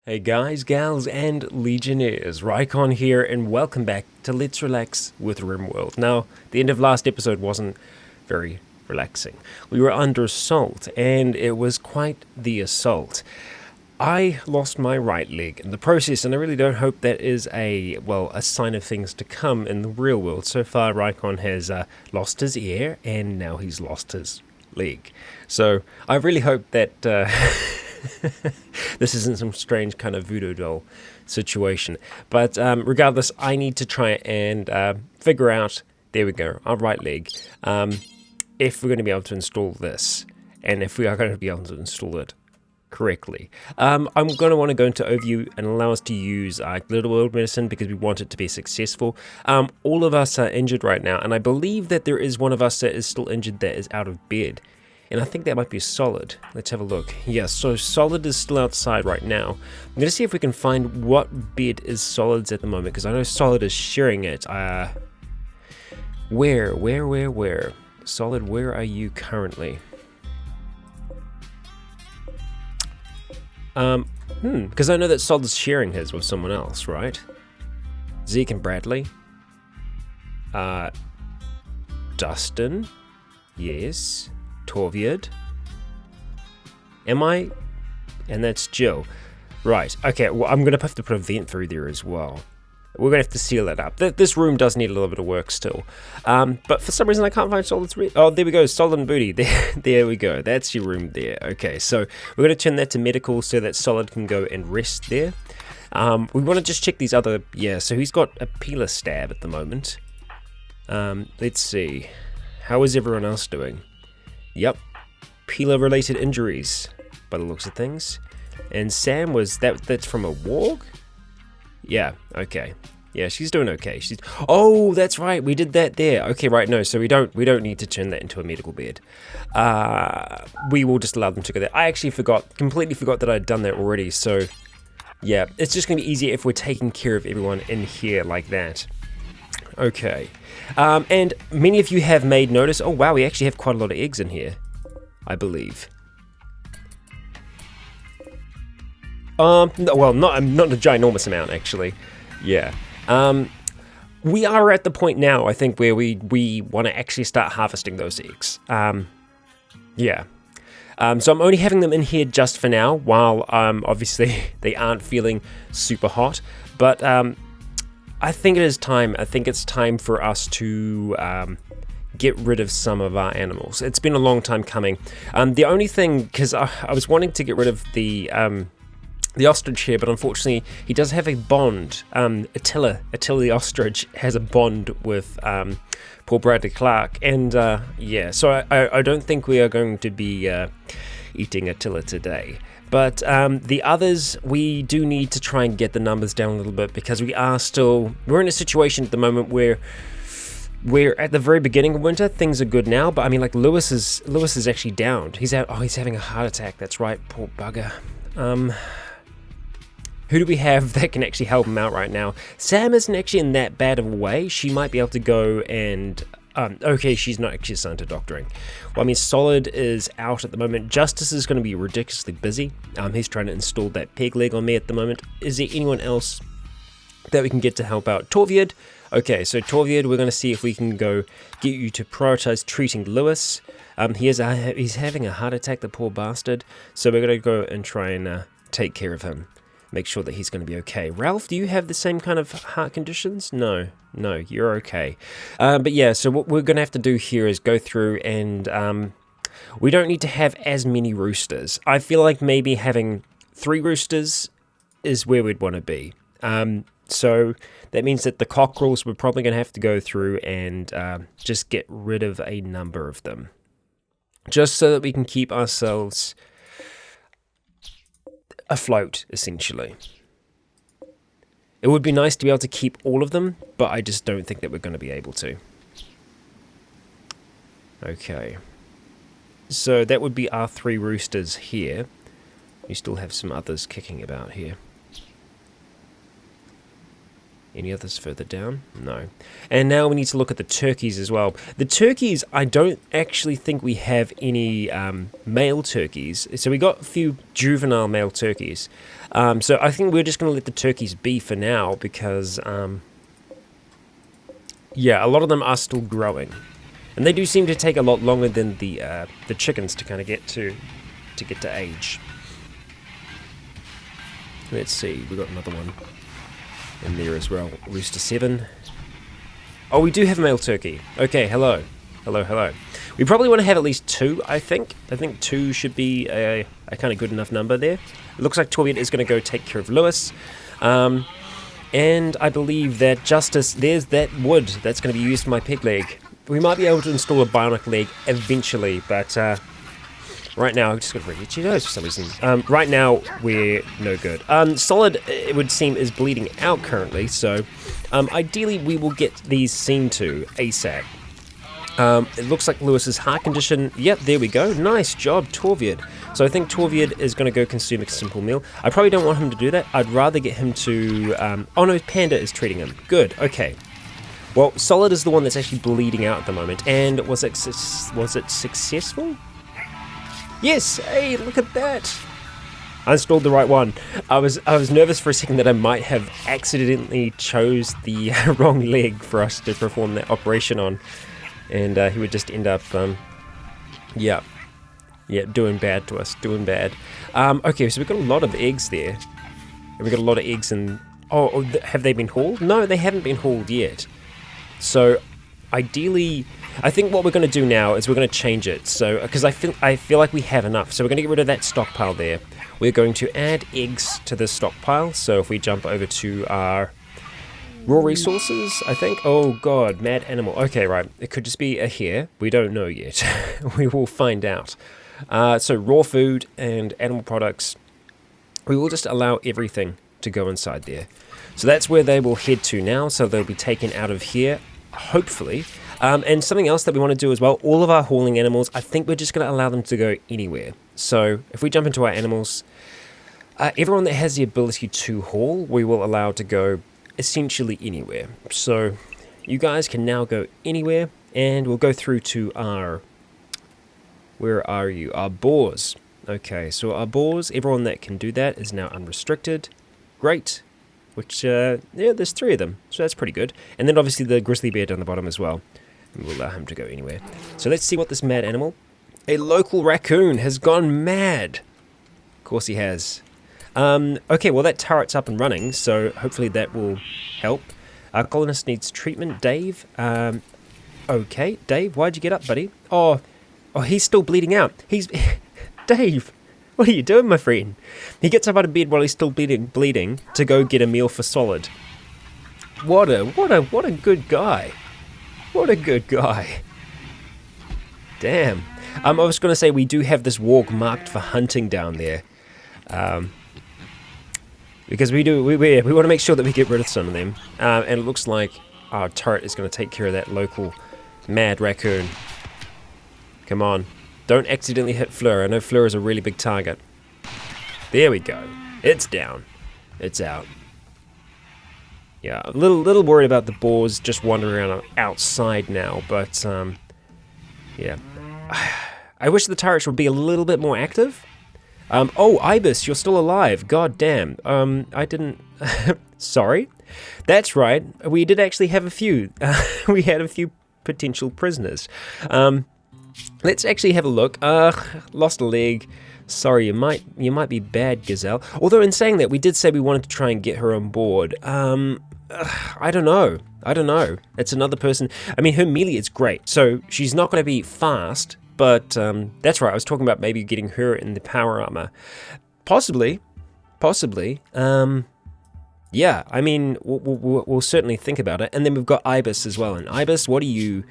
Hey guys, gals, and legionnaires, Rycon here, and welcome back to Let's Relax with RimWorld. Now, the end of last episode wasn't very relaxing. We were under assault, and it was quite the assault. I lost my right leg in the process, and I really don't hope that is a sign of things to come in the real world. So far, Rycon has lost his ear, and now he's lost his leg. So, I really hope that... this isn't some strange kind of voodoo doll situation. But regardless, I need to try and figure out, there we go, our right leg, if we're going to be able to install this, and if we are going to be able to install it correctly. I'm going to want to go into overview and allow us to use little world medicine because we want it to be successful. All of us are injured right now, and I believe that there is one of us that is still injured that is out of bed. And I think that might be Solid. Let's have a look. Yeah, so Solid is still outside right now. I'm going to see if we can find what bed is Solid's at the moment, because I know Solid is sharing it. Where? Solid, where are you currently? Because I know that Solid's sharing his with someone else, right? Zeke and Bradley. Dustin. Yes. Torviad. Am I? And that's Jill. Right, okay, well, I'm going to have to put a vent through there as well. We're going to have to seal that up. This room does need a little bit of work still. But for some reason I can't find Solid's... Oh, there we go, Solid and Booty. There we go, that's your room there. Okay, so we're going to turn that to medical so that Solid can go and rest there. We want to just check these other... Yeah, so he's got a peeler stab at the moment. Let's see. How is everyone else doing? Yep, peeler-related injuries, by the looks of things. And Sam that's from a warg? Yeah, okay. Yeah, she's doing okay. Oh, that's right, we did that there. Okay, right, no, so we don't need to turn that into a medical bed. We will just allow them to go there. I actually completely forgot that I'd done that already, so yeah, it's just going to be easier if we're taking care of everyone in here like that. Okay, and many of you have made notice. Oh wow, we actually have quite a lot of eggs in here, I believe. No, well, not a ginormous amount actually. Yeah. We are at the point now, I think, where we want to actually start harvesting those eggs. Yeah. So I'm only having them in here just for now, while obviously they aren't feeling super hot, but I think it is time. I think it's time for us to get rid of some of our animals. It's been a long time coming. The only thing, because I was wanting to get rid of the ostrich here, but unfortunately he does have a bond. Attila the ostrich has a bond with poor Bradley Clark, and yeah, so I don't think we are going to be eating Attila today. But the others, we do need to try and get the numbers down a little bit, because we're in a situation at the moment where we're at the very beginning of winter. Things are good now, but I mean, like Lewis is actually downed. He's having a heart attack. That's right, poor bugger. Who do we have that can actually help him out right now? Sam isn't actually in that bad of a way. She might be able to go and... okay, she's not actually assigned to doctoring. Well, I mean, Solid is out at the moment. Justice is going to be ridiculously busy. He's trying to install that peg leg on me at the moment. Is there anyone else that we can get to help out? Torviad. Okay, so Torviad, we're going to see if we can go get you to prioritize treating Lewis. He's having a heart attack, the poor bastard. So we're going to go and try and take care of him. Make sure that he's going to be okay. Ralph, do you have the same kind of heart conditions? No, you're okay. But yeah, so what we're going to have to do here is go through and we don't need to have as many roosters. I feel like maybe having 3 roosters is where we'd want to be. So that means that the cockerels, we're probably going to have to go through and just get rid of a number of them. Just so that we can keep ourselves afloat, essentially. It would be nice to be able to keep all of them, but I just don't think that we're going to be able to. Okay. So that would be our 3 roosters here. We still have some others kicking about here. Any others further down? No. And now we need to look at the turkeys as well. The turkeys, I don't actually think we have any male turkeys. So we got a few juvenile male turkeys. So I think we're just going to let the turkeys be for now because, yeah, a lot of them are still growing. And they do seem to take a lot longer than the chickens to kind of get to age. Let's see, we got another one in there as well. Rooster 7. Oh, we do have a male turkey. Okay, hello. Hello, hello. We probably want to have at least 2, I think. I think 2 should be a kind of good enough number there. It looks like Torviet is going to go take care of Lewis. And I believe that Justice, there's that wood that's going to be used for my peg leg. We might be able to install a bionic leg eventually, but right now, I've just got really itchy nose for some reason. Right now, we're no good. Solid, it would seem, is bleeding out currently, so ideally we will get these seen to ASAP. It looks like Lewis's heart condition. Yep, there we go. Nice job, Torviet. So I think Torviet is going to go consume a simple meal. I probably don't want him to do that. I'd rather get him to... oh no, Panda is treating him. Good, okay. Well, Solid is the one that's actually bleeding out at the moment. And was it successful? Yes! Hey, look at that! I installed the right one. I was nervous for a second that I might have accidentally chose the wrong leg for us to perform that operation on. And he would just end up, yeah, doing bad to us, doing bad. Okay, so we've got a lot of eggs there. And we've got a lot of eggs in... Oh, have they been hauled? No, they haven't been hauled yet. So, ideally, I think what we're going to do now is we're going to change it. So, because I feel like we have enough. So we're going to get rid of that stockpile there. We're going to add eggs to this stockpile. So if we jump over to our raw resources, I think. Oh god, mad animal. Okay, right. It could just be a hare. We don't know yet. We will find out. So raw food and animal products. We will just allow everything to go inside there. So that's where they will head to now. So they'll be taken out of here, hopefully. And something else that we want to do as well, all of our hauling animals, I think we're just going to allow them to go anywhere. So if we jump into our animals, everyone that has the ability to haul, we will allow to go essentially anywhere. So you guys can now go anywhere, and we'll go through to our... Where are you? Our boars. Okay, so our boars, everyone that can do that is now unrestricted. Great. Which, yeah, there's 3 of them, so that's pretty good. And then obviously the grizzly bear down the bottom as well. And we'll allow him to go anywhere. So let's see what this mad animal... A local raccoon has gone mad. Of course he has. Okay, well that turret's up and running, so hopefully that will help. Our colonist needs treatment. Dave. Okay, Dave, why'd you get up, buddy? Oh, he's still bleeding out. He's... Dave, what are you doing, my friend? He gets up out of bed while he's still bleeding to go get a meal for Solid. What a good guy. What a good guy. Damn. I was going to say we do have this walk marked for hunting down there. Because we want to make sure that we get rid of some of them. And it looks like our turret is going to take care of that local mad raccoon. Come on. Don't accidentally hit Fleur. I know Fleur is a really big target. There we go. It's down. It's out. Yeah, a little worried about the boars just wandering around outside now, but yeah. I wish the turrets would be a little bit more active. Oh, Ibis, you're still alive. God damn. I didn't... Sorry. That's right. We did actually have a few. We had a few potential prisoners. Let's actually have a look. Lost a leg. Sorry, you might be bad, Gazelle. Although in saying that, we did say we wanted to try and get her on board. I don't know. It's another person. I mean, her melee is great, so she's not going to be fast, but that's right. I was talking about maybe getting her in the power armor. Possibly. Yeah, I mean, we'll certainly think about it. And then we've got Ibis as well. And Ibis, what are you?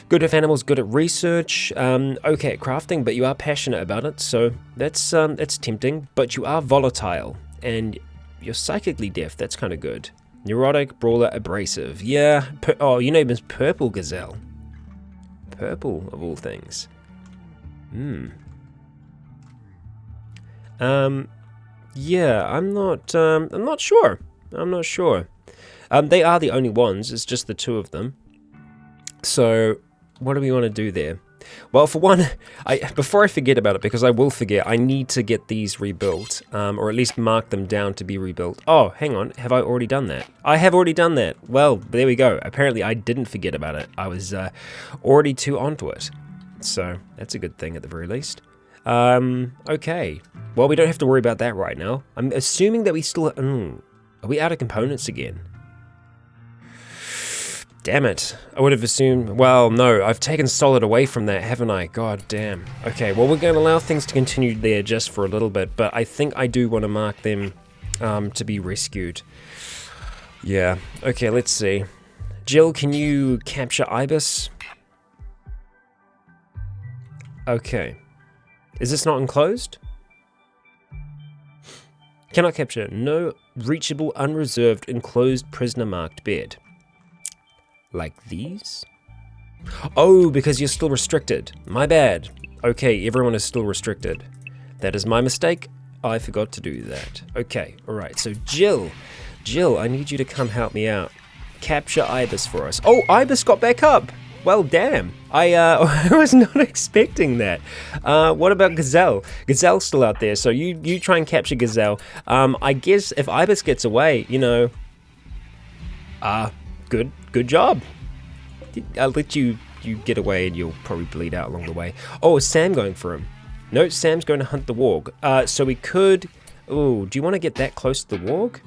Good with animals, good at research, okay at crafting, but you are passionate about it, so that's tempting. But you are volatile, and you're psychically deaf. That's kind of good. Neurotic, brawler, abrasive. Yeah. Oh, your name is Purple Gazelle. Purple of all things. Yeah, I'm not sure. They are the only ones. It's just the two of them. So, what do we want to do there? Well, for one, before I forget about it, because I will forget, I need to get these rebuilt, or at least mark them down to be rebuilt. Oh, hang on, have I already done that? I have already done that. Well, there we go. Apparently, I didn't forget about it. I was already too onto it. So, that's a good thing at the very least. Okay. Well, we don't have to worry about that right now. I'm assuming that we still... are we out of components again? Damn it. I would have assumed... Well, no, I've taken solid away from that, haven't I? God damn. Okay, well, we're going to allow things to continue there just for a little bit, but I think I do want to mark them to be rescued. Yeah. Okay, let's see. Jill, can you capture Ibis? Okay. Is this not enclosed? Cannot capture. No reachable, unreserved, enclosed prisoner marked bed. Like these? Oh, because you're still restricted. My bad. Okay, everyone is still restricted. That is my mistake. I forgot to do that. Okay, alright, so Jill, I need you to come help me out. Capture Ibis for us. Oh, Ibis got back up! Well, damn. I was not expecting that. What about Gazelle? Gazelle's still out there, so you try and capture Gazelle. I guess if Ibis gets away, you know... Good job. I'll let you get away and you'll probably bleed out along the way. Oh, is Sam going for him? No, Sam's going to hunt the warg. So we could... Oh, do you want to get that close to the warg?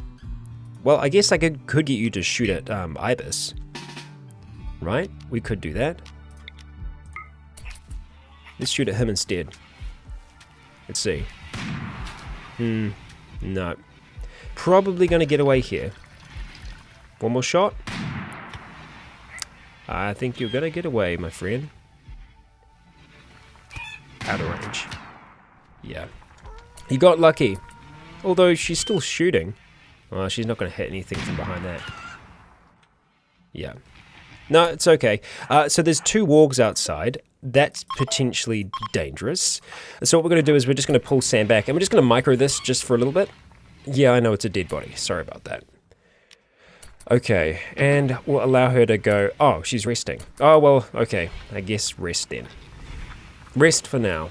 Well, I guess I could get you to shoot at Ibis. Right? We could do that. Let's shoot at him instead. Let's see. No. Probably going to get away here. One more shot. I think you're going to get away, my friend. Out of range. Yeah. You got lucky. Although she's still shooting. Oh, she's not going to hit anything from behind that. Yeah. No, it's okay. So there's two wargs outside. That's potentially dangerous. So what we're going to do is we're just going to pull Sam back. And we're just going to micro this just for a little bit. Yeah, I know it's a dead body. Sorry about that. Okay, and we'll allow her to go... Oh, she's resting. Oh, well, okay. I guess rest then. Rest for now.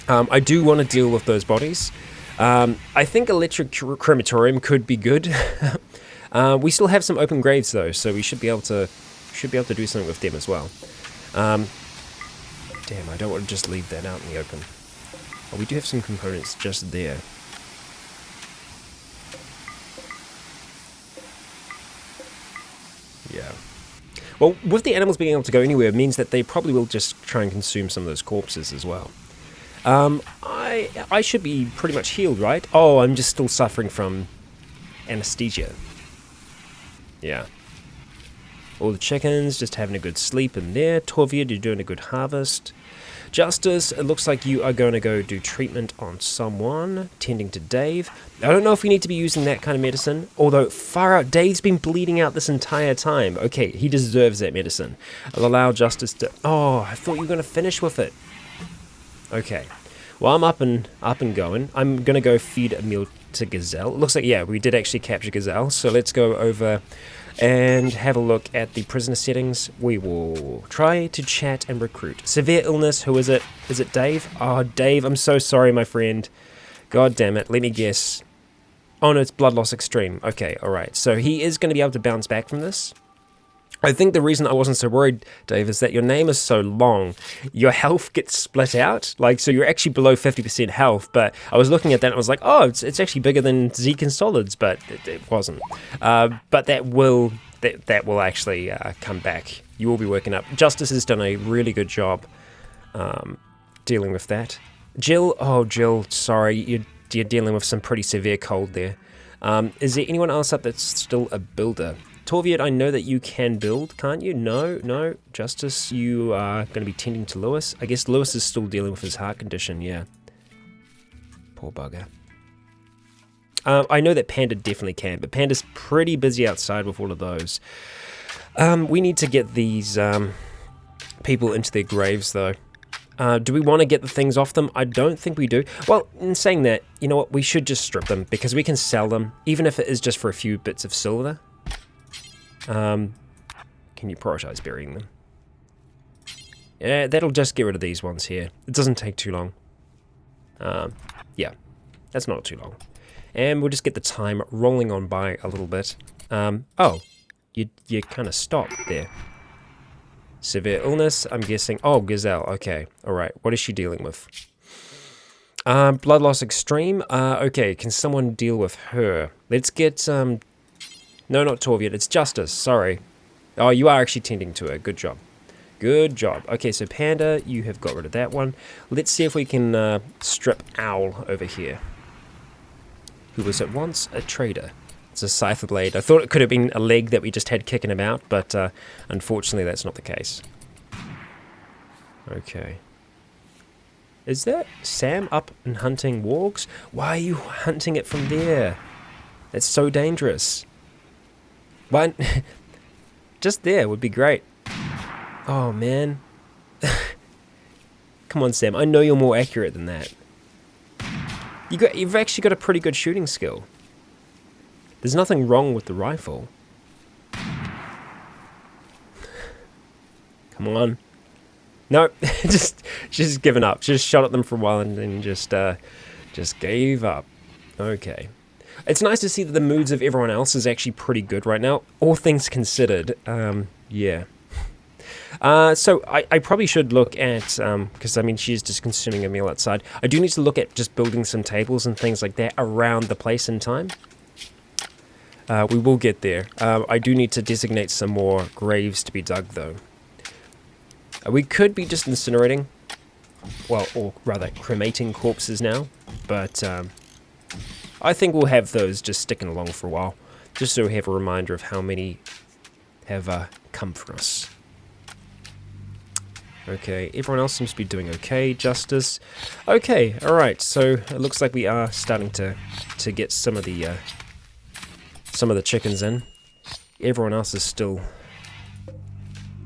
I do want to deal with those bodies. I think electric crematorium could be good. We still have some open graves though, so we should be able to do something with them as well. Damn, I don't want to just leave that out in the open. Oh, we do have some components just there. Yeah. Well, with the animals being able to go anywhere, it means that they probably will just try and consume some of those corpses as well. I should be pretty much healed, right? Oh, I'm just still suffering from anesthesia. Yeah. All the chickens just having a good sleep in there. Torviad, you're doing a good harvest. Justice, it looks like you are going to go do treatment on someone, tending to Dave. I don't know if we need to be using that kind of medicine, although far out, Dave's been bleeding out this entire time. Okay, he deserves that medicine. I'll allow Justice to... Oh, I thought you were going to finish with it. Okay, well, I'm up and going. I'm going to go feed a meal to Gazelle. It looks like, yeah, we did actually capture Gazelle, so let's go over and have a look at the prisoner settings. We will try to chat and recruit. Severe illness, who is it? Is it Dave? Oh, Dave, I'm so sorry, my friend. God damn it, let me guess. Oh no, it's blood loss extreme. Okay, alright. So he is going to be able to bounce back from this. I think the reason I wasn't so worried, Dave, is that your name is so long. Your health gets split out. Like, so you're actually below 50% health, but I was looking at that and I was like, oh, it's actually bigger than Zeke and Solids, but it wasn't. But that will actually come back. You will be working up. Justice has done a really good job dealing with that. Jill, oh, Jill, sorry, you're dealing with some pretty severe cold there. Is there anyone else up that's still a builder? Torviad, I know that you can build, can't you? No. Justice, you are going to be tending to Lewis. I guess Lewis is still dealing with his heart condition, yeah. Poor bugger. I know that Panda definitely can, but Panda's pretty busy outside with all of those. We need to get these people into their graves, though. Do we want to get the things off them? I don't think we do. Well, in saying that, you know what? We should just strip them, because we can sell them, even if it is just for a few bits of silver. Can you prioritize burying them? Yeah, that'll just get rid of these ones here. It doesn't take too long. Yeah, that's not too long. And we'll just get the time rolling on by a little bit. Oh, you kind of stopped there. Severe illness, I'm guessing. Oh, Gazelle, okay. Alright, what is she dealing with? Blood loss extreme. Okay, can someone deal with her? Let's get, no, not Torviet, it's Justice, sorry. Oh, you are actually tending to her, good job. Good job. Okay, so Panda, you have got rid of that one. Let's see if we can strip Owl over here. Who was at once a trader. It's a cipher blade. I thought it could have been a leg that we just had kicking him out, but unfortunately that's not the case. Okay. Is that Sam up and hunting wargs? Why are you hunting it from there? That's so dangerous. Why? Just there would be great. Oh, man. Come on, Sam. I know you're more accurate than that. You've actually got a pretty good shooting skill. There's nothing wrong with the rifle. Come on. No, just given up. Just shot at them for a while and then just gave up. Okay. It's nice to see that the moods of everyone else is actually pretty good right now. All things considered, yeah. So I probably should look at, because I mean she's just consuming a meal outside. I do need to look at just building some tables and things like that around the place in time. We will get there. I do need to designate some more graves to be dug though. We could be just incinerating, well, or rather cremating corpses now, but I think we'll have those just sticking along for a while, just so we have a reminder of how many have come for us. Okay, everyone else seems to be doing okay. Justice. Okay, alright, so it looks like we are starting to get some of the chickens in. Everyone else is still...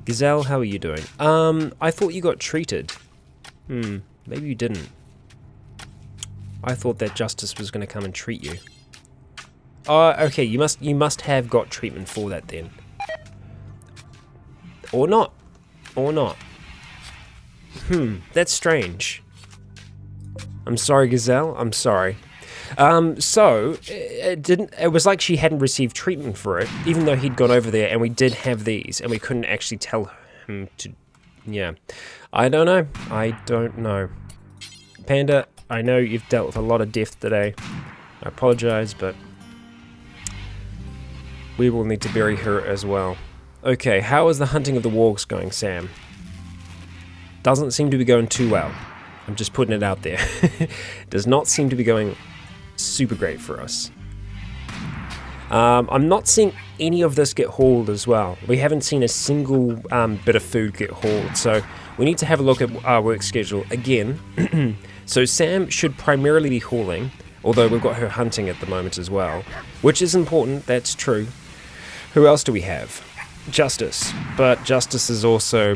Gazelle, how are you doing? I thought you got treated. Maybe you didn't. I thought that Justice was going to come and treat you. Okay, you must have got treatment for that then. Or not. Or not. That's strange. I'm sorry, Gazelle. I'm sorry. So it was like she hadn't received treatment for it, even though he'd gone over there and we did have these, and we couldn't actually tell him to. Yeah, I don't know. Panda, I know you've dealt with a lot of death today. I apologize, but we will need to bury her as well. Okay, how is the hunting of the wargs going, Sam? Doesn't seem to be going too well. I'm just putting it out there. Does not seem to be going super great for us. I'm not seeing any of this get hauled as well. We haven't seen a single bit of food get hauled, so we need to have a look at our work schedule again. So Sam should primarily be hauling, although we've got her hunting at the moment as well, which is important, that's true. Who else do we have? Justice, but Justice is also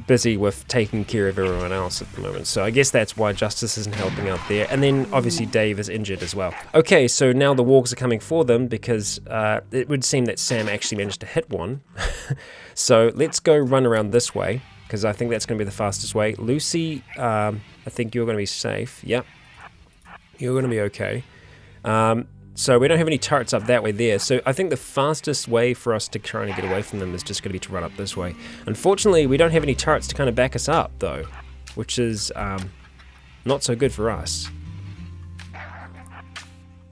busy with taking care of everyone else at the moment, so I guess that's why Justice isn't helping out there. And then obviously Dave is injured as well. Okay, so now the wargs are coming for them because it would seem that Sam actually managed to hit one. So let's go run around this way because I think that's going to be the fastest way. Lucy, I think you're going to be safe. Yep, you're going to be okay. So we don't have any turrets up that way there, so I think the fastest way for us to try and get away from them is just going to be to run up this way. Unfortunately, we don't have any turrets to kind of back us up, though, which is not so good for us.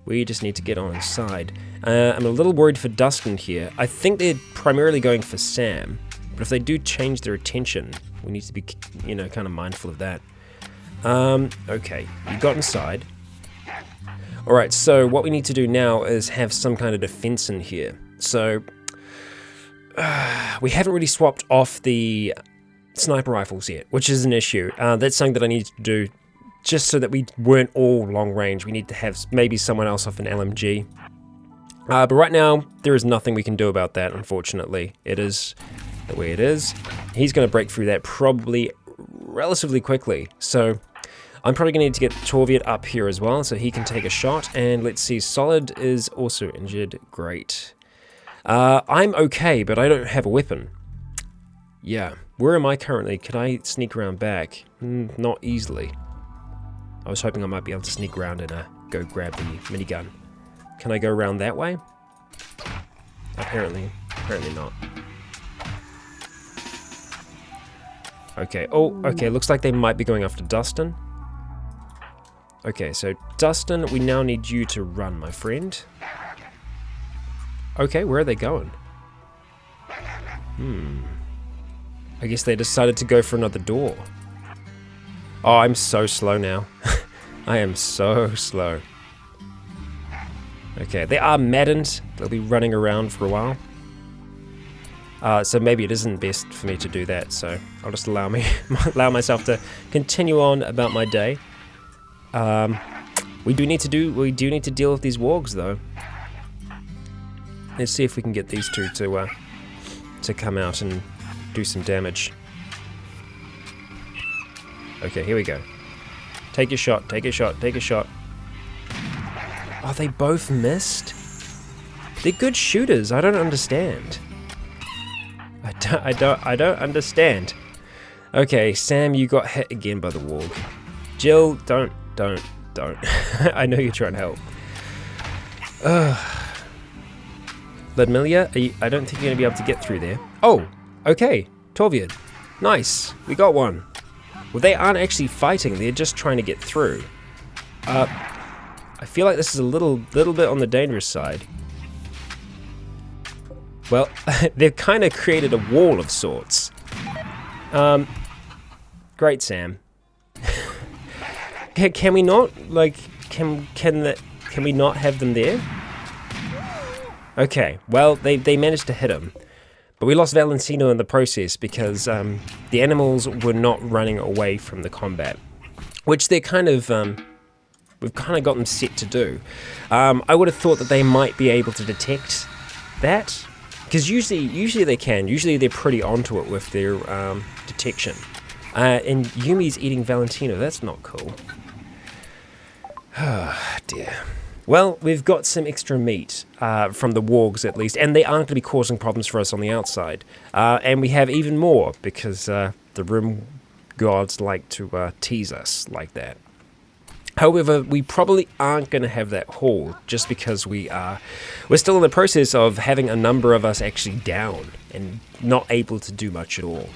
We just need to get on inside. I'm a little worried for Dustin here. I think they're primarily going for Sam, but if they do change their attention, we need to be, you know, kind of mindful of that. Okay, you got inside. Alright, so what we need to do now is have some kind of defense in here. So, we haven't really swapped off the sniper rifles yet, which is an issue. That's something that I need to do just so that we weren't all long range. We need to have maybe someone else off an LMG. But right now, there is nothing we can do about that, unfortunately. It is the way it is. He's going to break through that probably relatively quickly. So I'm probably going to need to get Torviet up here as well so he can take a shot. And let's see, Solid is also injured. Great. I'm okay, but I don't have a weapon. Yeah. Where am I currently? Can I sneak around back? Not easily. I was hoping I might be able to sneak around and go grab the minigun. Can I go around that way? Apparently not. Okay, okay, looks like they might be going after Dustin. Okay, so Dustin, we now need you to run, my friend. Okay, where are they going? I guess they decided to go for another door. Oh, I'm so slow now. I am so slow. Okay, they are maddened. They'll be running around for a while. So maybe it isn't best for me to do that, so I'll just allow myself to continue on about my day. We do need to deal with these wargs though. Let's see if we can get these two to come out and do some damage. Okay, here we go. Take your shot, take a shot, take a shot. Oh, they both missed? They're good shooters, I don't understand. I don't understand. Okay, Sam, you got hit again by the warg. Jill, don't. I know you're trying to help. Ludmilla, I don't think you're going to be able to get through there. Oh, okay. Torviad. Nice. We got one. Well, they aren't actually fighting. They're just trying to get through. I feel like this is a little bit on the dangerous side. Well, they've kind of created a wall of sorts. Great, Sam. Can we not, like, can we not have them there? Okay, well, they managed to hit him. But we lost Valentino in the process because the animals were not running away from the combat. Which they're kind of, we've kind of got them set to do. I would have thought that they might be able to detect that. Because usually they can. Usually they're pretty onto it with their detection. And Yumi's eating Valentino. That's not cool. Oh, dear. Well, we've got some extra meat from the wargs at least. And they aren't going to be causing problems for us on the outside. And we have even more because the Rim gods like to tease us like that. However, we probably aren't going to have that haul just because we're still in the process of having a number of us actually down and not able to do much at all.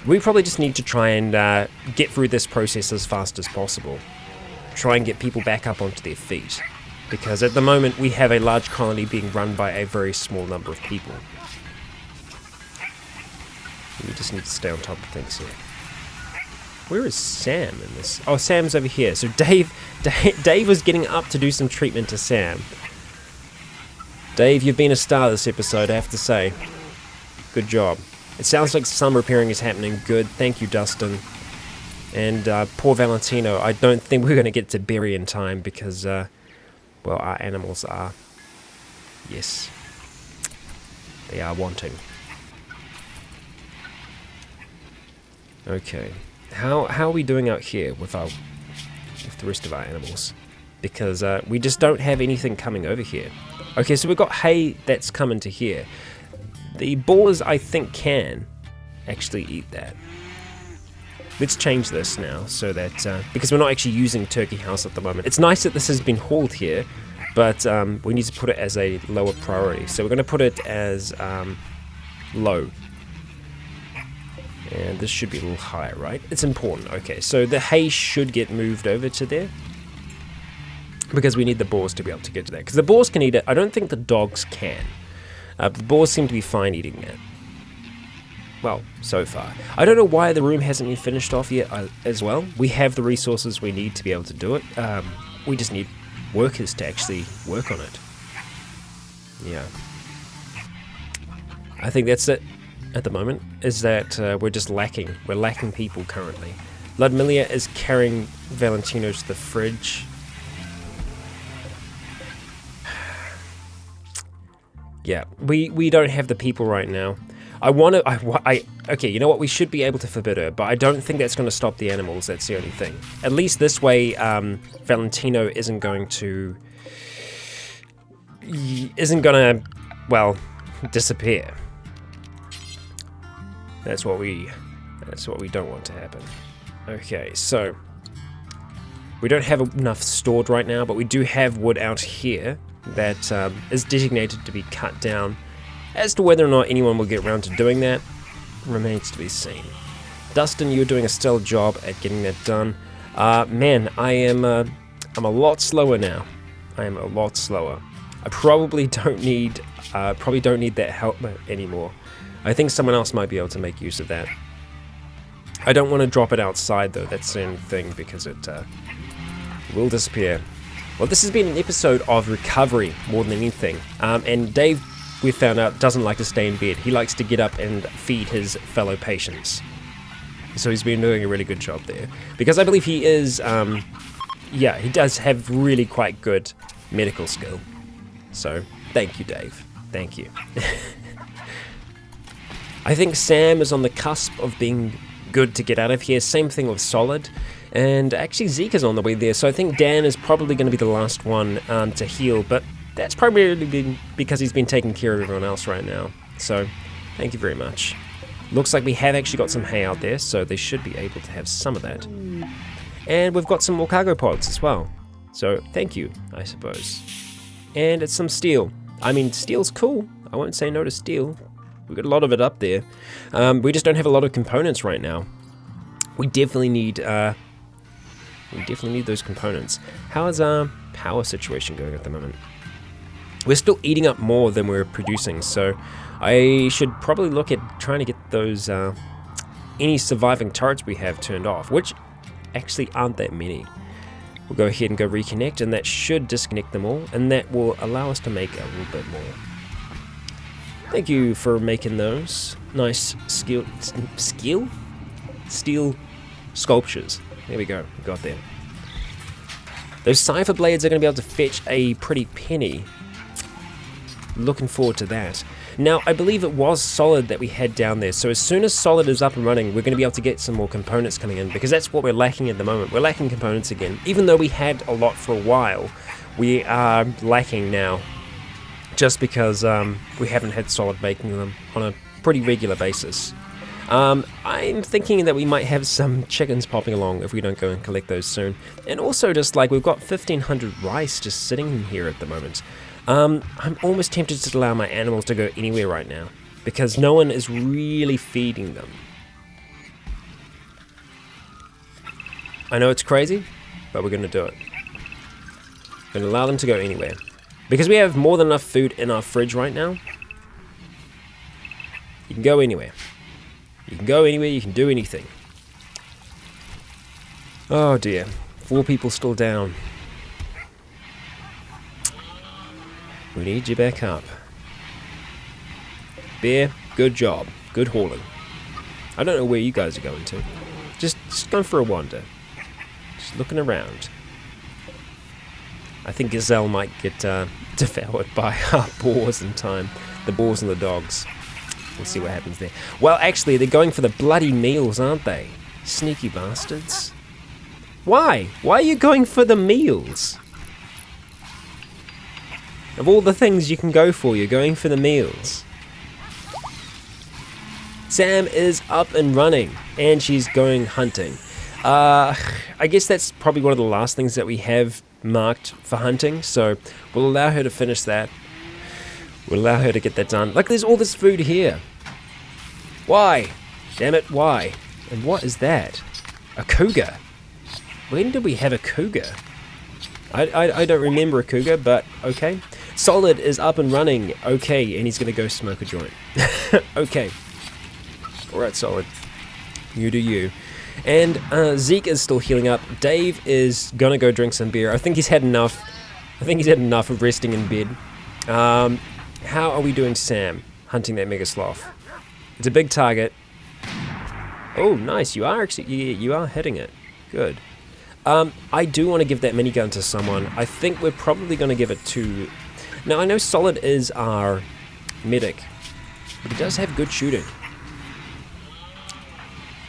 We probably just need to try and get through this process as fast as possible. Try and get people back up onto their feet. Because at the moment we have a large colony being run by a very small number of people. We just need to stay on top of things here. Where is Sam in this? Oh, Sam's over here. So Dave was getting up to do some treatment to Sam. Dave, you've been a star this episode, I have to say. Good job. It sounds like some repairing is happening. Good. Thank you, Dustin. And poor Valentino, I don't think we're going to get to bury in time because, well, our animals are, yes, they are wanting. Okay. How are we doing out here with the rest of our animals? Because we just don't have anything coming over here. Okay, so we've got hay that's coming to here. The boars, I think, can actually eat that. Let's change this now so that because we're not actually using Turkey House at the moment. It's nice that this has been hauled here, but we need to put it as a lower priority. So we're going to put it as low. And this should be a little higher, right? It's important. Okay, so the hay should get moved over to there. Because we need the boars to be able to get to that. Because the boars can eat it. I don't think the dogs can. The boars seem to be fine eating that. Well, so far. I don't know why the room hasn't been finished off yet as well. We have the resources we need to be able to do it. We just need workers to actually work on it. Yeah. I think that's it. At the moment, is that we're just lacking. We're lacking people currently. Ludmilla is carrying Valentino to the fridge. Yeah, we don't have the people right now. Okay, you know what? We should be able to forbid her, but I don't think that's going to stop the animals. That's the only thing. At least this way, Valentino isn't going to, well, disappear. That's what we don't want to happen. Okay, so we don't have enough stored right now, but we do have wood out here that is designated to be cut down. As to whether or not anyone will get around to doing that remains to be seen. Dustin, you're doing a stellar job at getting that done. Man, I'm a lot slower now. I am a lot slower. I probably don't need that help anymore. I think someone else might be able to make use of that. I don't want to drop it outside though, that's the only thing, because it will disappear. Well, this has been an episode of recovery more than anything. And Dave, we found out, doesn't like to stay in bed. He likes to get up and feed his fellow patients. So he's been doing a really good job there. Because I believe he is, yeah, he does have really quite good medical skill. So, thank you, Dave. Thank you. I think Sam is on the cusp of being good to get out of here. Same thing with Solid. And actually Zeke is on the way there. So I think Dan is probably going to be the last one to heal. But that's probably because he's been taking care of everyone else right now. So, thank you very much. Looks like we have actually got some hay out there, so they should be able to have some of that. And we've got some more cargo pods as well. So, thank you, I suppose. And it's some steel. I mean, steel's cool. I won't say no to steel. We've got a lot of it up there. We just don't have a lot of components right now. We definitely need those components. How is our power situation going at the moment? We're still eating up more than we're producing, so I should probably look at trying to get those any surviving turrets we have turned off, which actually aren't that many. We'll go ahead and go reconnect, and that should disconnect them all, and that will allow us to make a little bit more. Thank you for making those nice steel sculptures. There we go, we got there. Those cipher blades are going to be able to fetch a pretty penny. Looking forward to that. Now, I believe it was Solid that we had down there, so as soon as Solid is up and running, we're going to be able to get some more components coming in, because that's what we're lacking at the moment. We're lacking components again. Even though we had a lot for a while, we are lacking now, just because we haven't had Solid making them on a pretty regular basis. I'm thinking that we might have some chickens popping along if we don't go and collect those soon. And also, just like, we've got 1,500 rice just sitting in here at the moment. I'm almost tempted to allow my animals to go anywhere right now, because no one is really feeding them. I know it's crazy, but we're going to do it. We're going to allow them to go anywhere. Because we have more than enough food in our fridge right now. You can go anywhere. You can go anywhere, you can do anything. Oh dear, 4 people still down. We need you back up. Bear, good job. Good hauling. I don't know where you guys are going to. Just going for a wander. Just looking around. I think Gazelle might get devoured by our boars in time. The boars and the dogs. We'll see what happens there. Well, actually, they're going for the bloody meals, aren't they? Sneaky bastards. Why? Why are you going for the meals? Of all the things you can go for, you're going for the meals. Sam is up and running, and she's going hunting. I guess that's probably one of the last things that we have marked for hunting, so we'll allow her to finish that. We'll allow her to get that done. Look, there's all this food here. Why? Damn it, why? And what is that? A cougar? When did we have a cougar? I don't remember a cougar, but okay. Solid is up and running. Okay, and he's going to go smoke a joint. Okay. Alright, Solid. You do you. And Zeke is still healing up. Dave is going to go drink some beer. I think he's had enough. I think he's had enough of resting in bed. How are we doing, Sam? Hunting that mega sloth. It's a big target. Oh, nice. You are actually, you are hitting it. Good. I do want to give that minigun to someone. I think we're probably going to give it to... Now, I know Solid is our medic, but he does have good shooting.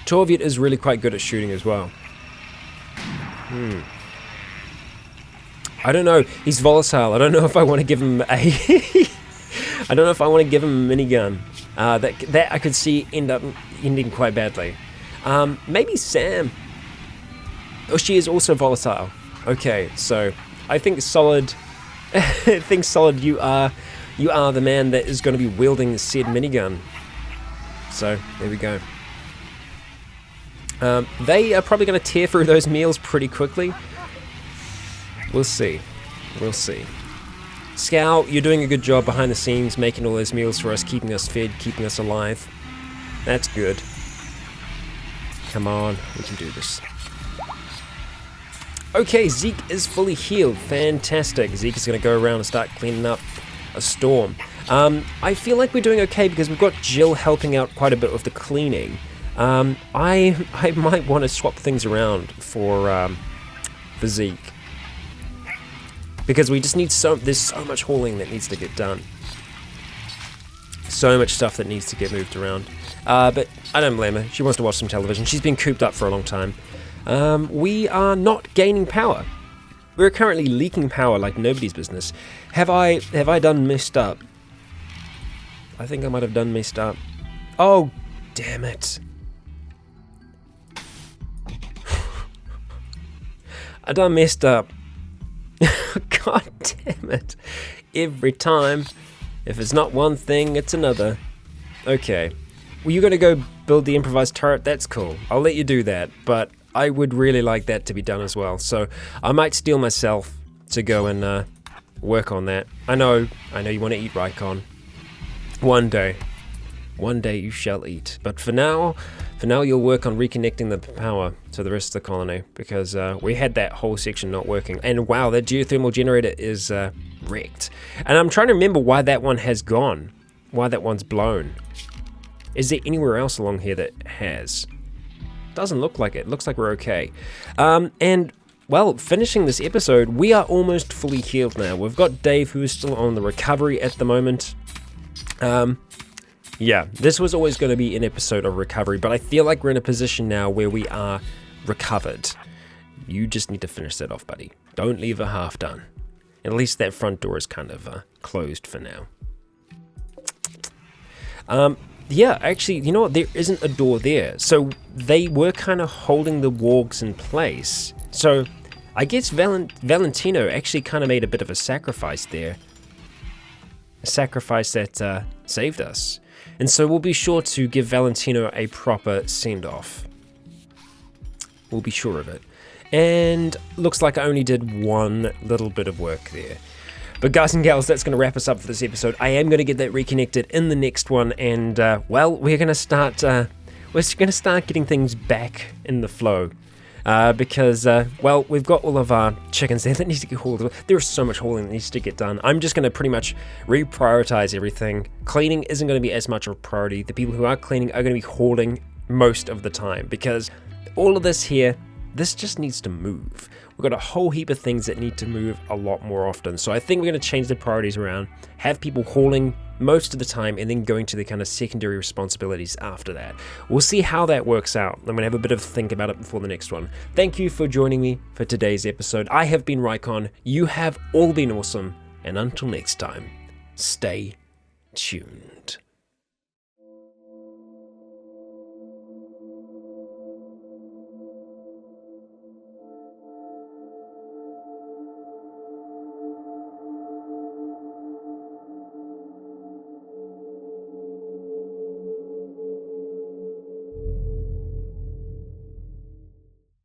Torviet is really quite good at shooting as well. I don't know. He's volatile. I don't know if I want to give him a... I don't know if I want to give him a minigun. That I could see ending quite badly. Maybe Sam. Oh, she is also volatile. Okay, so I think Solid. I think Solid. You are the man that is going to be wielding said minigun. So there we go. They are probably going to tear through those meals pretty quickly. We'll see. We'll see. Scout, you're doing a good job behind the scenes, making all those meals for us, keeping us fed, keeping us alive. That's good. Come on, we can do this. Okay, Zeke is fully healed. Fantastic. Zeke is going to go around and start cleaning up a storm. I feel like we're doing okay because we've got Jill helping out quite a bit with the cleaning. I might want to swap things around for Zeke. Because we just need there's so much hauling that needs to get done. So much stuff that needs to get moved around. But I don't blame her. She wants to watch some television. She's been cooped up for a long time. We are not gaining power. We're currently leaking power like nobody's business. Have I done messed up? I think I might have done messed up. Oh, damn it. I done messed up. God damn it. Every time. If it's not one thing, it's another. Okay. Well, you're going to go build the improvised turret? That's cool. I'll let you do that. But I would really like that to be done as well. So I might steel myself to go and work on that. I know you want to eat Rycon. One day you shall eat. But for now you'll work on reconnecting the power to the rest of the colony, because we had that whole section not working. And wow, that geothermal generator is wrecked. And I'm trying to remember why that one has gone. Why that one's blown. Is there anywhere else along here that has? Doesn't look like it. Looks like we're okay. And well, finishing this episode, we are almost fully healed now. We've got Dave, who is still on the recovery at the moment. Yeah, this was always going to be an episode of recovery, but I feel like we're in a position now where we are recovered. You just need to finish that off, buddy. Don't leave it half done. At least that front door is kind of closed for now. Yeah, actually, you know what? There isn't a door there. So they were kind of holding the wargs in place. So I guess Valentino actually kind of made a bit of a sacrifice there. A sacrifice that saved us. And so we'll be sure to give Valentino a proper send-off. We'll be sure of it. And looks like I only did one little bit of work there. But guys and gals, that's going to wrap us up for this episode. I am going to get that reconnected in the next one. And, well, we're going to start getting things back in the flow. Because, well, we've got all of our chickens there that needs to get hauled. There's so much hauling that needs to get done. I'm just going to pretty much reprioritize everything. Cleaning isn't going to be as much of a priority. The people who are cleaning are going to be hauling most of the time, because all of this here, this just needs to move. We've got a whole heap of things that need to move a lot more often. So I think we're going to change the priorities around, have people hauling most of the time, and then going to the kind of secondary responsibilities after that. We'll see how that works out. I'm going to have a bit of a think about it before the next one. Thank you for joining me for today's episode. I have been Rycon. You have all been awesome. And until next time, stay tuned.